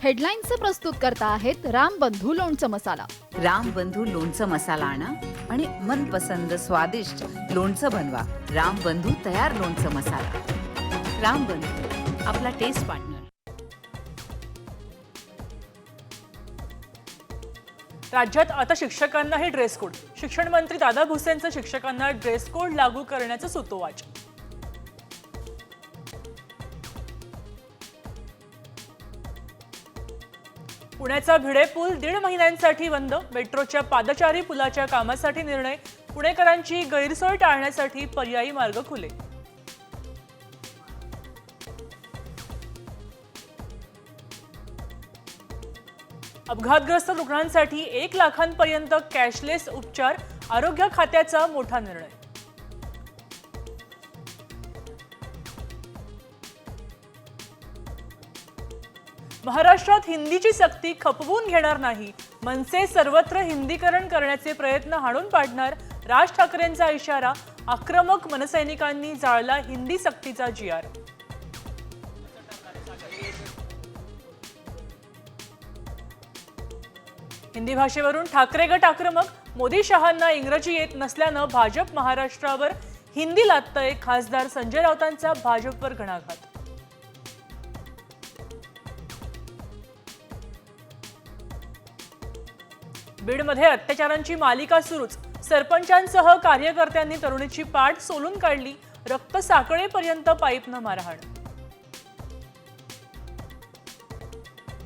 हेडलाईन्सचे प्रस्तुत करता आहेत रामबंधू लोणचं मसाला। रामबंधू लोणचं मसाला आणा आणि मनपसंद स्वादिष्ट लोणचं बनवा। रामबंधू तयार लोणचं मसाला। रामबंधू, आपला टेस्ट पार्टनर। राज्यात आता शिक्षकांनाही ड्रेस कोड। शिक्षण मंत्री दादा भुसेंचं शिक्षकांना ड्रेस कोड लागू करण्याचं सुतोवाच। पुण्याचा भिडे पूल 1.5 महिन्यांसाठी बंद। मेट्रोच्या पादचारी पुलाच्या कामासाठी निर्णय। पुणेकरांची गैरसोय टाळण्यासाठी पर्यायी मार्ग खुले। अपघातग्रस्त रुग्णांसाठी 1 लाखांपर्यंत कॅशलेस उपचार। आरोग्य खात्याचा मोठा निर्णय। महाराष्ट्रात हिंदीची सक्ती खपवून घेणार नाही। मनसे सर्वत्र हिंदीकरण करण्याचे प्रयत्न हाणून पाडणार। राज ठाकरेंचा इशारा। आक्रमक मनसैनिकांनी जाळला हिंदी सक्तीचा जीआर। हिंदी भाषेवरून ठाकरे गट आक्रमक। मोदी शहांना इंग्रजी येत नसल्यानं भाजप महाराष्ट्रावर हिंदी लादतंय। खासदार संजय राऊतांचा भाजपवर घणाघात। बीडमध्ये अत्याचारांची मालिका सुरूच। सरपंचांसह कार्यकर्त्यांनी तरुणीची पाठ सोलून काढली। रक्त साकळेपर्यंत पाईपनं मारहाण।